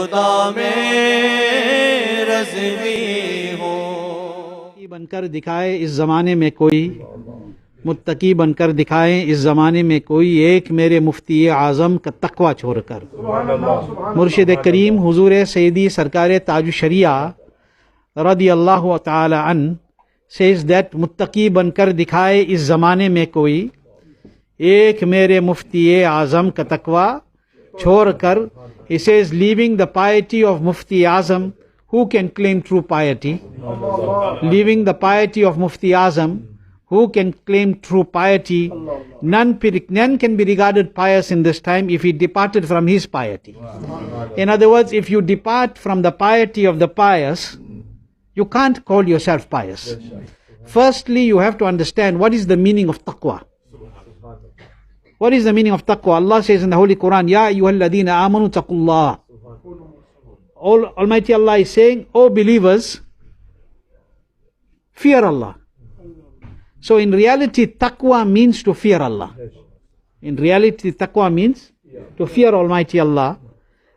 खुदा में रज़वी हो। बनकर दिखाए इस ज़माने में कोई, मुत्तकी बनकर दिखाए इस ज़माने में कोई, एक मेरे मुफ्ती आज़म का तकवा छोड़कर। मुर्शिद करीम हुजूर सैयदी सरकार ताज शरिया रदी अल्लाह ताला अन says that मुत्तकी बनकर दिखाए इस ज़माने में कोई, एक मेरे मुफ्ती आज़म का तकवा छोड़कर. He says, leaving the piety of Mufti Azam, who can claim true piety? Leaving the piety of Mufti Azam, who can claim true piety? None can be regarded pious in this time if he departed from his piety. In other words, if you depart from the piety of the pious, you can't call yourself pious. Firstly, you have to understand what is the meaning of taqwa. What is the meaning of taqwa? Allah says in the Holy Quran, Ya ayyuhalladhina amanu taqullah. Almighty Allah is saying, O believers, fear Allah. So in reality, taqwa means to fear Allah. In reality, taqwa means to fear Almighty Allah.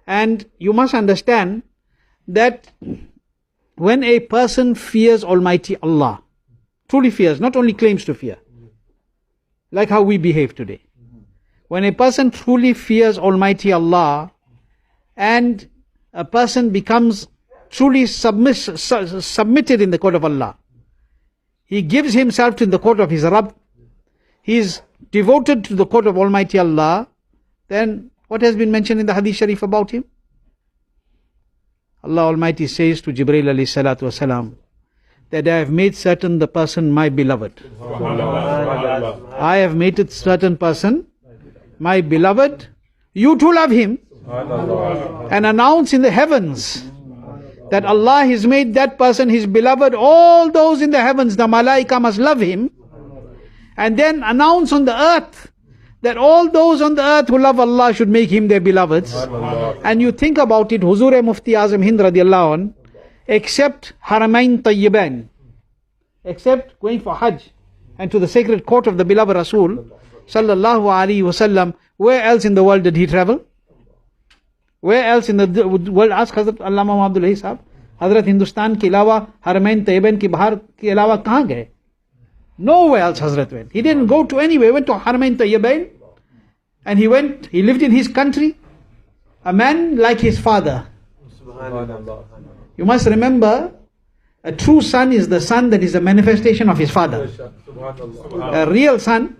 And you must understand that when a person fears Almighty Allah, truly fears, not only claims to fear, like how we behave today. When a person truly fears Almighty Allah and a person becomes truly submitted in the court of Allah, he gives himself to the court of his Rabb, he is devoted to the court of Almighty Allah, then what has been mentioned in the Hadith Sharif about him? Allah Almighty says to Jibreel alayhi salatu wasalam, that I have made certain the person my beloved. I have made it certain person my beloved. You too love him. And announce in the heavens that Allah has made that person his beloved. All those in the heavens, the malaika must love him. And then announce on the earth that all those on the earth who love Allah should make him their beloveds. And you think about it, Huzur Mufti Azam Hind radiallahu anh, except Haramain Tayyiban, except going for Hajj and to the sacred court of the beloved Rasul sallallahu alaihi wasallam, where else in the world did he travel? Where else in the world? Ask Hazrat Allama Mufti Afthab. Hazrat Hindustan ke alawa, Haramain Tayyiban ke bahar ke alawa kahan gaye? Nowhere else Hazrat went. He didn't go to anywhere. He went to Haramain Tayyiban and he lived in his country, a man like his father. You must remember, a true son is the son that is a manifestation of his father. A real son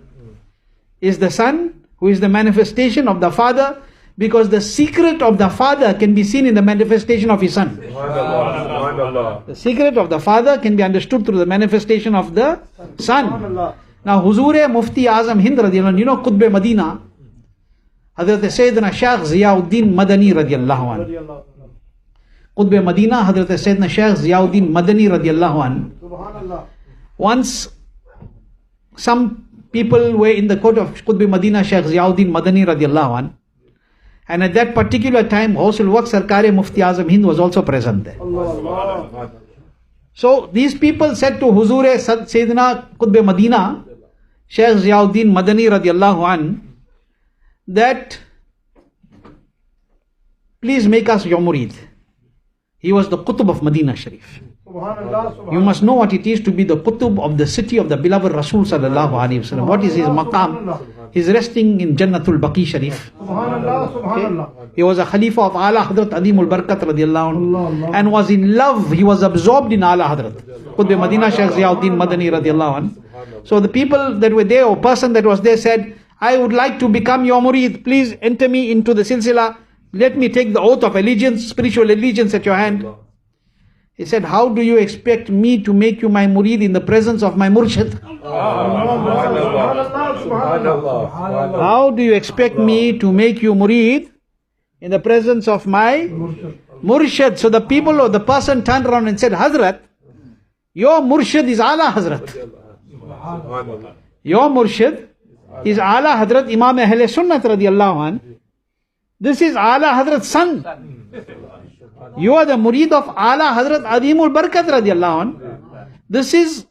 is the son who is the manifestation of the father, because the secret of the father can be seen in the manifestation of his son. The secret of the father can be understood through the manifestation of the son. Now Huzur Mufti Azam Hind radiallahu anh, you know Qutb Madina, Hazrat Sayyidina Shaykh Ziyauddin Madani radiallahu anh. Qutb Madina, Hazrat Sayyidina Shaykh Ziyauddin Madani radiallahu anh. Once some people were in the court of Qutb Madina, Shaykh Ziyauddin Madani radiallahu anh. And at that particular time, Hausul Waqt Sarkar Mufti Azam Hind was also present there. So these people said to Huzur Sayyidina Qutb Madina, Shaykh Ziyauddin Madani radiallahu an, that please make us your murid. He was the Qutb of Medina Sharif. You must know what it is to be the Qutb of the city of the beloved Rasul sallallahu alaihi wasallam. What is his maqam? He's resting in Jannatul Baqi Sharif. Okay? He was a Khalifa of Ala Hazrat Adimul Barkat radiallahu anhu, and was in love, he was absorbed in Ala Hazrat Qutb Madina Shaykh Ziyauddin Madani radiallahu anhu. So the people that were there, or person that was there, said, I would like to become your murid. Please enter me into the silsila. Let me take the oath of allegiance, spiritual allegiance at your hand. He said, how do you expect me to make you my murid in the presence of my murshid? How do you expect me to make you murid in the presence of my murshid? So the people or the person turned around and said, Hazrat, your murshid is Ala Hazrat. Your murshid is Ala Hazrat Imam Ahle Sunnat radiallahu anh. This is Ala Hazrat's son. You are the murid of Ala Hazrat Adimul Barkat radiallahu anh. This is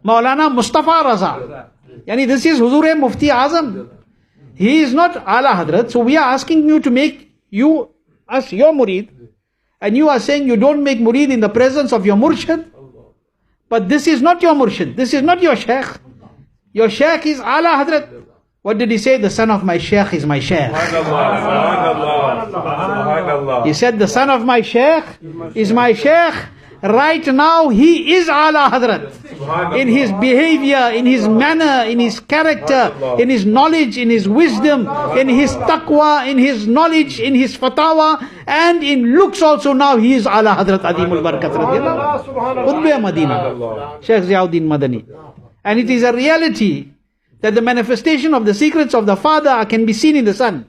Maulana Mustafa Raza. Yani this is Huzur Mufti Azam. He is not Ala Hazrat. So we are asking you to make you us your murid, and you are saying you don't make murid in the presence of your murshid. But this is not your murshid, this is not your shaykh. Your shaykh is Ala Hazrat. What did he say? The son of my shaykh is my shaykh. He said the son of my shaykh is my shaykh. Right now he is Ala Hazrat. In his behavior, in his manner, in his character, in his knowledge, in his wisdom, in his taqwa, in his knowledge, in his fatawa, and in looks also now he is Ala Hazrat Adimul Barakat radiyallahu anhu. Qutb Madina, Shaykh Ziauddin Madani. And it is a reality that the manifestation of the secrets of the Father can be seen in the Son.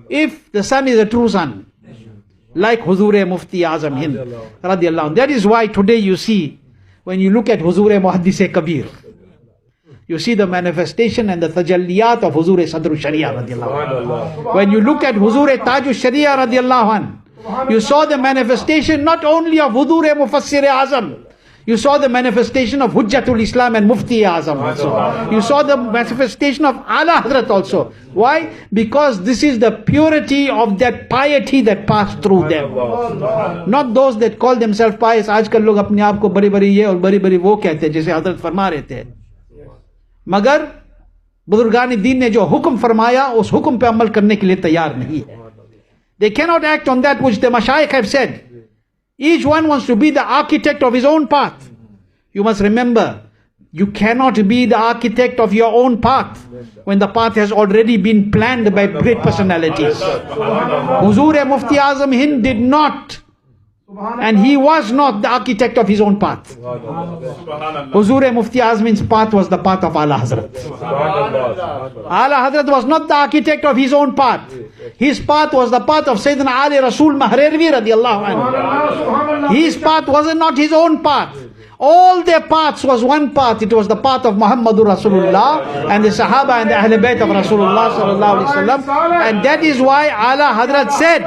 If the Son is a true Son, like Huzur Mufti Azam Hind radiyallahu anhu. That is why today you see, when you look at Huzur Muhaddis Kabir, you see the manifestation and the tajalliyat of Huzur Sadru Sharia radiyallahu anhu. When you look at Huzur Taju Sharia radiyallahu anhu, you saw the manifestation not only of Huzur Mufassir Azam, you saw the manifestation of Hujjatul Islam and Mufti Azam also. You saw the manifestation of Ala Hazrat also. Why? Because this is the purity of that piety that passed through them. Not those that call themselves pious. आजकल लोग अपने आप को बड़ी बड़ी ये और बड़ी बड़ी वो कहते हैं, जैसे हजरत फरमा रहे थे. मगर बुजुर्गान दीन ने जो हुक्म फरमाया, उस हुक्म पे अमल करने के लिए तैयार नहीं है. They cannot act on that which the mashayikh have said. Each one wants to be the architect of his own path. You must remember, you cannot be the architect of your own path when the path has already been planned by great personalities. Huzur Mufti Azam Hind did not, and he was not the architect of his own path. Huzur Mufti Azam Hind's path was the path of Ala Hazrat. Ala Hazrat was not the architect of his own path. His path was the path of Sayyidina Ali Rasul Mahrervi radiyallahu anhu. His path was not his own path. All their paths was one path. It was the path of Muhammadur Rasulullah and the Sahaba and the Ahl Bayt of Rasulullah sallallahu alaihi wasallam. And that is why Ala Hazrat said,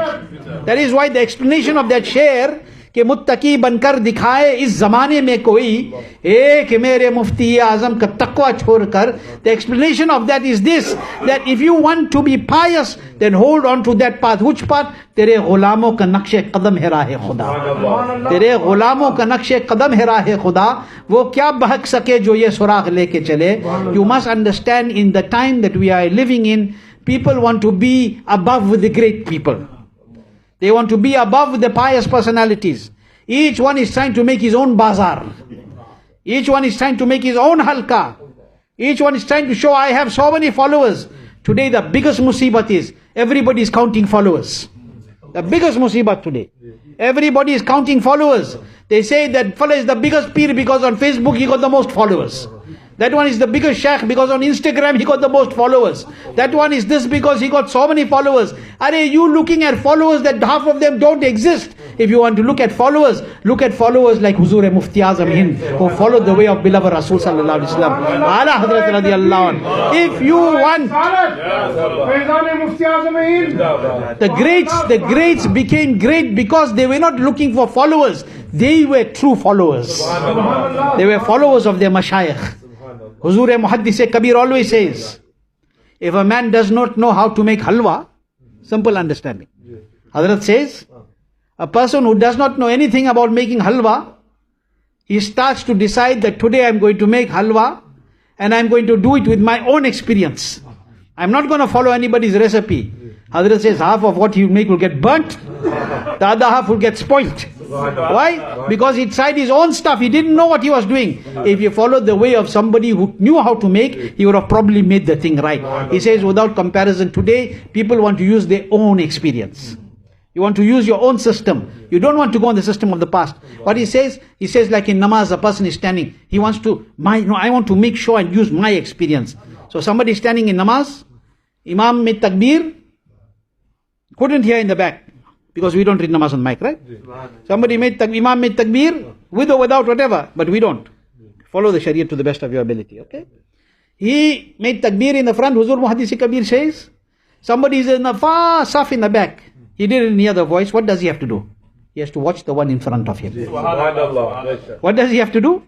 that is why the explanation of that share, कि मुत्तकी बनकर दिखाए इस जमाने में कोई एक मेरे मुफ्ती आजम का तकवा छोड़कर. The explanation of that is this, that if you want to be pious, then hold on to that path. Which path? तेरे गुलामों का नक्शे कदम है राह खुदा. तेरे गुलामों का नक्शे कदम है राह खुदा. वो क्या बहक सके जो ये सुराग लेके चले. You must understand, in the time that we are living in, people want to be above with the great people. They want to be above the pious personalities. Each one is trying to make his own bazaar. Each one is trying to make his own halqa. Each one is trying to show, I have so many followers. Today the biggest musibat is, everybody is counting followers. The biggest musibat today. Everybody is counting followers. They say that fellow is the biggest peer because on Facebook he got the most followers. That one is the biggest shaykh because on Instagram he got the most followers. That one is this because he got so many followers. Are you looking at followers that half of them don't exist? If you want to look at followers like Huzur Mufti Azam Hind, who followed the way of beloved Rasul sallallahu alaihi wasallam. Ala Hazrat radiyallahu anhu. If you want, the greats became great because they were not looking for followers. They were true followers. They were followers of their mashayikh. Huzur Muhaddis Kabir always says, if a man does not know how to make halwa, simple understanding. Hazrat says, a person who does not know anything about making halwa, he starts to decide that today I am going to make halwa and I am going to do it with my own experience. I am not going to follow anybody's recipe. Hazrat says half of what he will make will get burnt, the other half will get spoilt. Why? Because he tried his own stuff. He didn't know what he was doing. If you followed the way of somebody who knew how to make, he would have probably made the thing right. He says without comparison, today people want to use their own experience. You want to use your own system. You don't want to go on the system of the past. What he says like in namaz, a person is standing. He wants to, I want to make sure and use my experience. So somebody is standing in namaz, Imam made takbir, couldn't hear in the back. Because we don't read namaz on mic, right? Somebody Imam made takbir, with or without, whatever, but we don't. Follow the Sharia to the best of your ability, okay? He made takbir in the front. Huzur Muhaddis Kabir says, somebody is in the far saf in the back. He didn't hear the voice. What does he have to do? He has to watch the one in front of him. What does he have to do?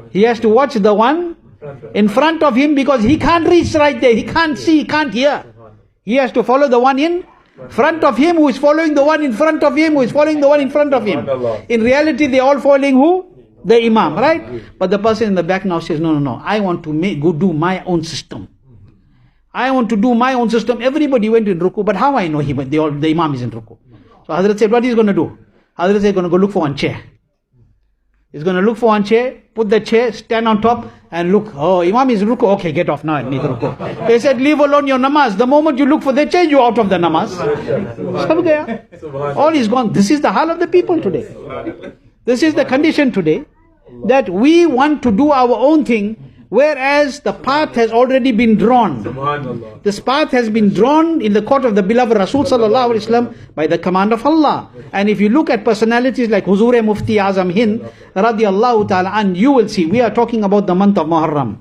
He has to watch the one in front of him because he can't reach right there. He can't see, he can't hear. He has to follow the one in Front of him who is following the one in front of him, who is following the one in front of him. In reality, they are all following who? The Imam, right? But the person in the back now says, no, I want to go do my own system. I want to do my own system. Everybody went in ruku, but how I know the Imam is in ruku? So Hazrat said, what is he going to do? Hazrat said, he's going to go look for one chair. He's going to look for one chair, put the chair, stand on top and look. Oh, Imam is in ruku. Okay, get off now and make ruku. They said, leave alone your namaz. The moment you look for the chair, you're out of the namaz. All is gone. This is the hal of the people today. This is the condition today, that we want to do our own thing, whereas the path has already been drawn. This path has been drawn in the court of the beloved Rasul sallallahu alaihi wasallam by the command of Allah. And if you look at personalities like Huzur Mufti Azam Hind radiallahu ta'ala, and you will see, we are talking about the month of Muharram.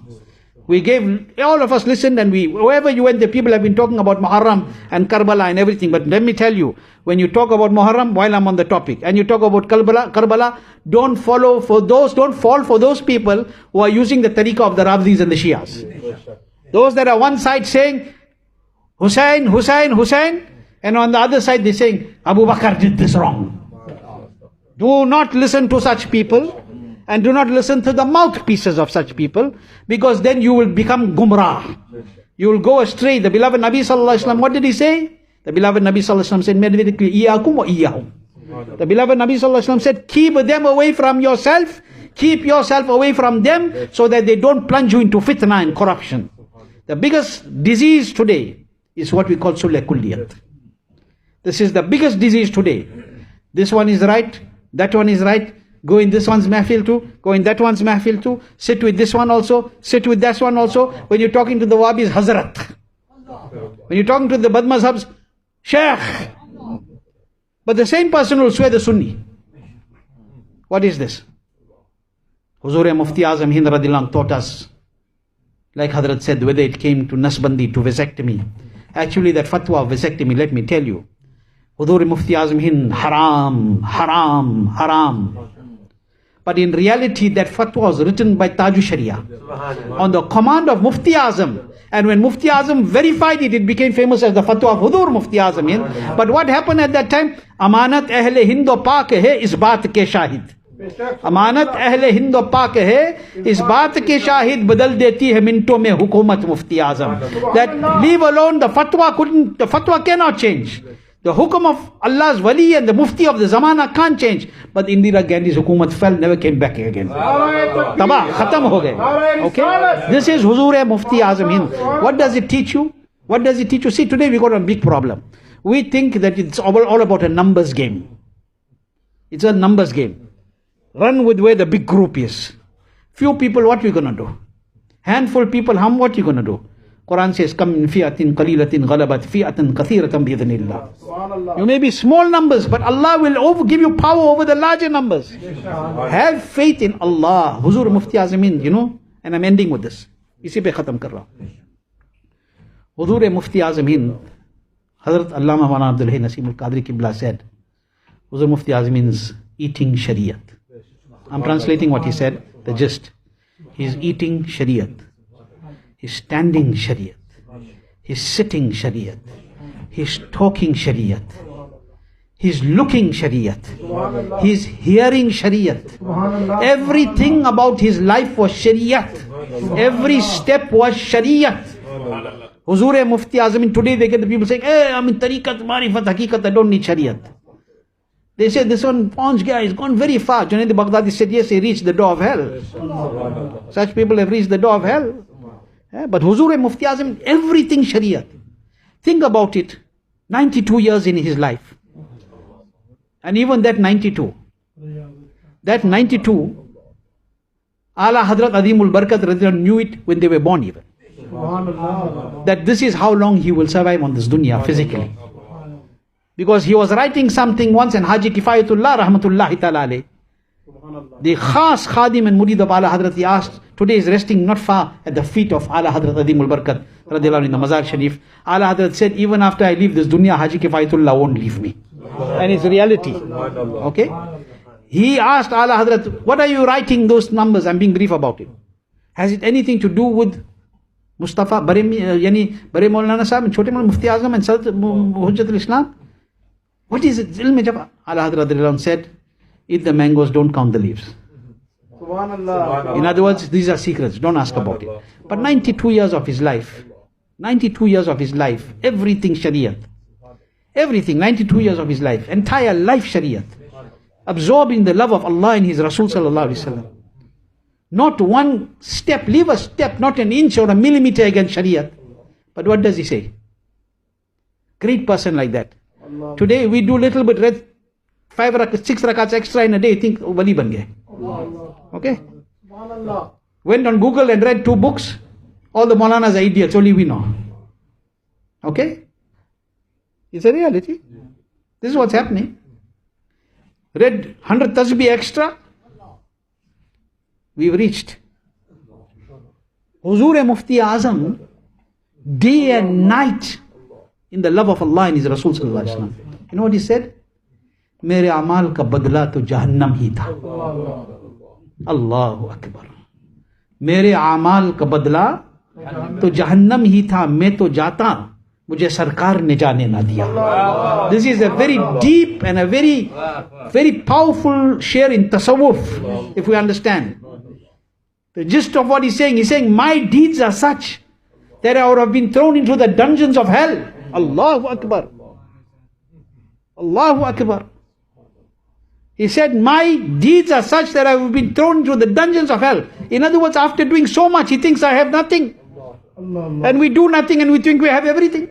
We gave, all of us listened, and wherever you went, the people have been talking about Muharram and Karbala and everything. But let me tell you, when you talk about Muharram, while I'm on the topic, and you talk about Karbala, don't fall for those people who are using the tariqah of the Razvis and the Shias. Those that are one side saying, Hussein, Hussein, Hussein, and on the other side they're saying, Abu Bakr did this wrong. Do not listen to such people. And do not listen to the mouthpieces of such people, because then you will become gumrah. You will go astray. The beloved Nabi sallallahu alaihi wasallam, what did he say? The beloved Nabi sallallahu alaihi wasallam said very clearly, Iyakum wa iyahum. The beloved Nabi sallallahu alaihi wasallam said, keep them away from yourself. Keep yourself away from them, so that they don't plunge you into fitna and corruption. The biggest disease today is what we call sulh kulliyat. This is the biggest disease today. This one is right, that one is right. Go in this one's mahfil too, go in that one's mahfil too, sit with this one also, sit with that one also. When you're talking to the Wahhabis, Hazrat. When you're talking to the Bad Mazhabs, Shaykh. But the same person will swear the Sunni. What is this? Huzur Mufti Azam Hind radhiyallahu anhu taught us, like Hazrat said, whether it came to nasbandi, to vasectomy. Actually that fatwa of vasectomy, let me tell you, Huzur Mufti Azam Hind, haram, haram, haram. But in reality, that fatwa was written by Taju Sharia on the command of Mufti Azam. And when Mufti Azam verified it, it became famous as the fatwa of Huzur Mufti Azam Hind. But what happened at that time? Amanat ahle hindo paak hai, is baat ke shahid. Amanat ahle hindo paak hai, is baat ke shahid, badal deti hai minto mein hukumat Mufti Azam. That leave alone, the fatwa cannot change. The hukum of Allah's wali and the mufti of the zamana can't change. But Indira Gandhi's hukumat fell, never came back again. Tabah, khatam ho gaye. Okay? This is Huzur Mufti Azam Hind. What does it teach you? What does it teach you? See, today we got a big problem. We think that it's all about a numbers game. It's a numbers game. Run with where the big group is. Few people, what we gonna do? Handful people, what you gonna do? Quran says, "Kam min fi'atin qalilatin ghalabat fi'atan kathiratan bi'idhnillah." You may be small numbers, but Allah will give you power over the larger numbers. Have faith in Allah. Huzur Mufti Azam Hind, and I'm ending with this. Isi pe khatam kar raha hu. Huzur Mufti Azam Hind, Hazrat Allama Mufti Afthab Cassim Al-Qaadiri Qibla said, Huzur Mufti Azam Hind's eating Shariat. I'm translating what he said, the gist. He's eating Shariat. He's standing Shariat. He's sitting Shariat. He's talking Shariat. He's looking Shariat. He's hearing Shariat. Everything about his life was Shariat. Every step was Shariat. Huzur Mufti Azam Hind, today they get the people saying, hey, I'm in tariqat, marifat, haqiqat, I don't need Shariat. They say this one Ponch guy has gone very far. Junaid Baghdadi said, yes, he reached the door of hell. Such people have reached the door of hell. But Huzur Mufti Azam, everything Shariat. Think about it. 92 years in his life. And even that 92. That 92, Ala Hazrat Adimul Barakat knew it when they were born even. That this is how long he will survive on this dunya physically. Because he was writing something once, and Haji Kifayatullah Rahmatullahi Ta'ala alayh, the Khas Khadim and Murid of Ala Hadrat, he asked, today is resting not far at the feet of Ala Hadrat Adimul Barakat radiallahu in the Mazar Sharif. Ala Hadrat said, even after I leave this dunya, Haji Kifayatullah won't leave me. And it's reality. Okay? He asked Ala Hadrat, what are you writing those numbers? I'm being brief about it. Has it anything to do with Mustafa, Bare Maulana Sahib, and Chote Maulana Mufti Azam and Sadr Hujjat al-Islam. What is it? Ilm Jaba. Ala Hadrat said, eat the mangoes, don't count the leaves. In other words, these are secrets, don't ask about it. But 92 years of his life, everything Shariat. Everything, 92 years of his life, entire life Shariat. Absorbing the love of Allah and His Rasul Sallallahu Alaihi Wasallam. Not one step, leave a step, not an inch or a millimeter against Shariat. But what does he say? Great person like that. Today we do little bit, read 6 rakats extra in a day, think wali ban gaye. Okay? Went on Google and read 2 books. All the Maulanas are idiots, only we know. Okay? It's a reality. This is what's happening. Read 100 tasbih extra. We've reached. Huzur Mufti Azam, day and night in the love of Allah and His Rasul Sallallahu Alaihi Wasallam. You know what he said? Mere amal ka badla to jahannam hi tha. Allahu Akbar. Mere amal ka badla to jahannam hi tha. Main to jata, mujhe sarkar ne jaane na diya. This is a very deep and a very, very powerful share in tasawwuf, if we understand. The gist of what he's saying, my deeds are such that I would have been thrown into the dungeons of hell. Allahu Akbar. Allahu Akbar. He said, my deeds are such that I would have been thrown into the dungeons of hell. In other words, after doing so much, he thinks I have nothing. And we do nothing and we think we have everything.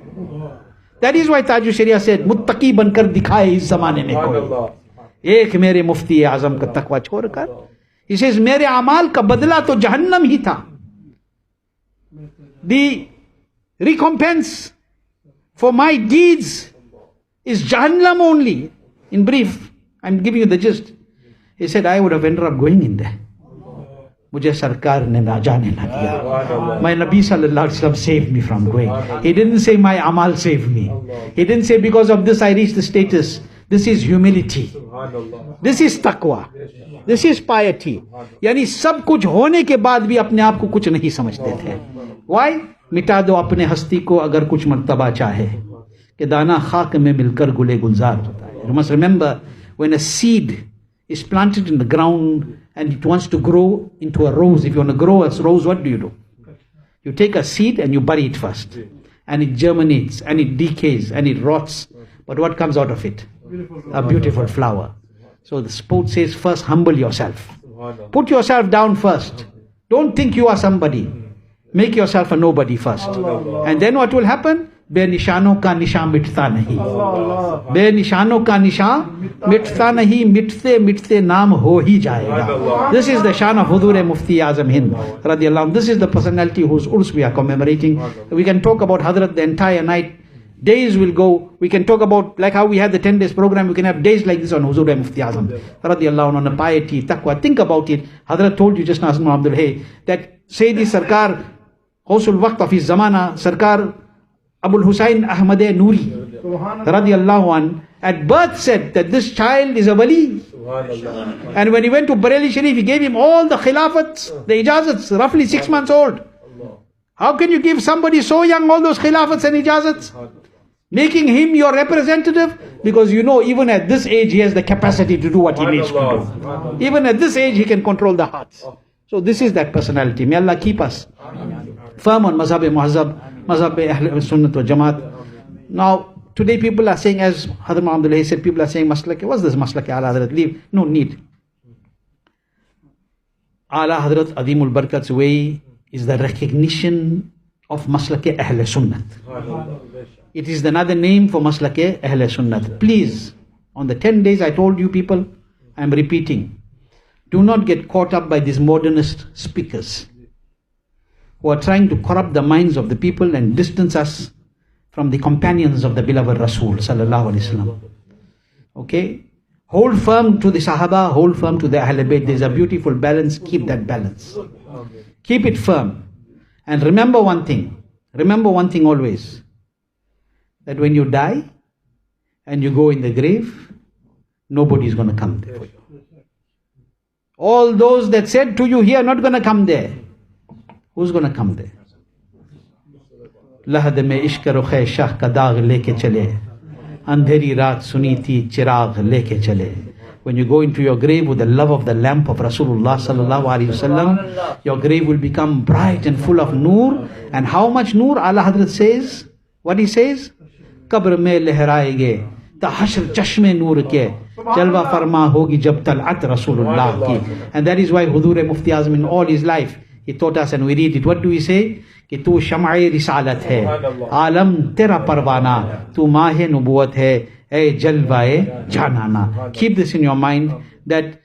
That is why Taj Sharia said, Muttaqi bankar dikhaye is zamane mein koi. Ek mere Mufti Azam ka taqwa chhod kar. He says, mere amal ka badla to jahannam hi tha. The recompense for my deeds is Jahannam only. In brief, I'm giving you the gist. He said, I would have ended up going in there. Mujhe sarkar ne na jaane na diya. My Nabi Sallallahu Alaihi Wasallam saved me from going. He didn't say my amal saved me. He didn't say because of this I reached the status. This is humility. This is taqwa. This is piety. यानी सब कुछ होने के बाद भी अपने आप को कुछ नहीं समझते थे. Why? मिटा दो अपने हस्ती को अगर कुछ मर्तबा चाहे कि दाना खाक में मिलकर गुले गुलजार होता है. You must remember, when a seed is planted in the ground and it wants to grow into a rose, if you want to grow a rose, what do? You take a seed and you bury it first. And it germinates and it decays and it rots. But what comes out of it? A beautiful flower. So the sport says, first humble yourself. Put yourself down first. Don't think you are somebody. Make yourself a nobody first. And then what will happen? बेनिशानों का निशान मिटता नहीं. बेनिशानों का निशान मिटता नहीं. मिटते मिटते नाम हो ही जाएगा. This is the shan of Huzur Mufti Azam Hind radiyallahu anhu. This is the personality whose urs we are commemorating. We can talk about Hazrat the entire night. Days will go. We can talk about, like how we had the 10 days program, we can have days like this on Huzur Mufti Azam radiyallahu anhu, on the piety, taqwa. Think about it. Hazrat told you just now, Abdul Hay, that Sayyidi Sarkar, Hausul Waqt of his zamana, Sarkar Abul Hussain Ahmad Noori radiyallahu anhu, at birth said that this child is a wali. And when he went to Bareilly Sharif, he gave him all the khilafats, the ijazats, roughly 6 months old. How can you give somebody so young all those khilafats and ijazats? Making him your representative, because you know even at this age he has the capacity to do what he needs to do. Even at this age he can control the hearts. So this is that personality. May Allah keep us firm on mazhab-e muhazzab, mazhab-e ahl sunnat wa jamaat. Now today people are saying, as Hazrat Muhammad said, people are saying maslak, what's this maslak ala Hazrat, leave, no need. Ala Hazrat Adimul Barakat's way is the recognition of maslak-e ahl sunnat. It is another name for maslak-e ahl sunnat. Please, on the 10 days I told you people, I am repeating, do not get caught up by these modernist speakers who are trying to corrupt the minds of the people and distance us from the companions of the beloved Rasul Sallallahu Alaihi Wasallam. Okay? Hold firm to the Sahaba, hold firm to the Ahl Bayt. There's a beautiful balance, keep that balance. Keep it firm. And remember one thing always, that when you die and you go in the grave, nobody is going to come there for you. All those that said to you here, not going to come there. Who's going to come there? लहद में इश्क रुखे शाह का दाग लेके चले, अंधेरी रात सुनी थी चिराग लेके चले. When you go into your grave with the love of the lamp of Rasulullah sallallahu alaihi wasallam, your grave will become bright and full of noor. And how much noor? Allah Hazrat says, what he says? Qabr mein lehraege, ta hashr chashme noor ke, jalwa farma hogi jab talat Rasulullah ki. And that is why Huzur Mufti Azam in all his life, he taught us and we read it. What do we say? कि तू शम्अ रिसालत है, आलम तेरा परवाना, तू माहे नबुवत है, ए जलवाए जानाना. Keep this in your mind, that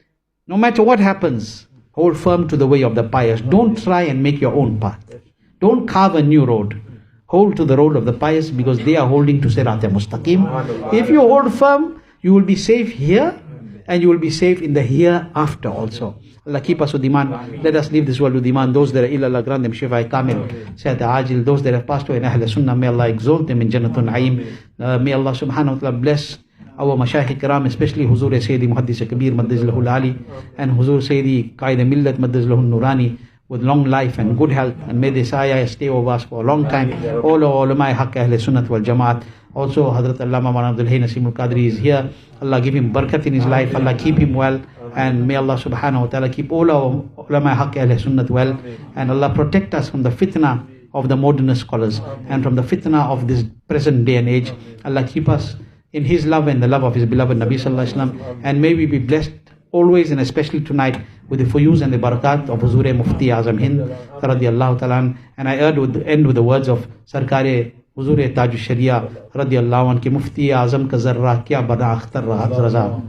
no matter what happens, hold firm to the way of the pious. Don't try and make your own path. Don't carve a new road. Hold to the road of the pious, because they are holding to Sirat al-Mustaqim. If you hold firm, you will be safe here and you will be safe in the hereafter also. Allah keep us with Iman. Let us leave this world with Iman. Those that are ill, Allah grant them Shifa Kamil, Sayyid Ajil. Those that have passed away in Ahl Sunnah, may Allah exalt them in Jannatul Naeem. May Allah subhanahu wa ta'ala bless our Mashayikh Kiram, especially Huzur Sayyidi Muhaddis Kabir Maddizlahul Ali and Huzur Sayyidi Qaid Millat Maddizlahul Nurani with long life and good health, and may this ayah stay over us for a long time. All ulama haqq Ahl Sunnat wal Jamaat. Also Hazrat Allama Mufti Afthab Cassim Al-Qaadiri is here. Allah give him barakat in his life. Allah keep him well. And may Allah subhanahu wa ta'ala keep all our ulama haqq Ahl Sunnat well. And Allah protect us from the fitna of the modernist scholars and from the fitna of this present day and age. Allah keep us in His love and the love of His beloved Nabi sallallahu alaihi wasallam. And may we be blessed always and especially tonight with the fuyuz and the barakat of Huzur Mufti Azam Hind radiyallahu ta'ala. And I end with the words of Sarkar Huzur Taj Sharia radiyallahu anhu ki Mufti Azam ka zarra kya bana akhtar raza,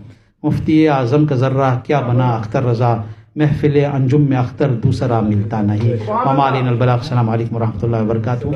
Mufti Azam ka zarra kya bana akhtar raza, महफिल अंजुम में अख्तर दूसरा मिलता नहीं. ममालिन अल बलाग. अस्सलामु अलैकुम व रहमतुल्लाहि व बरकातहू.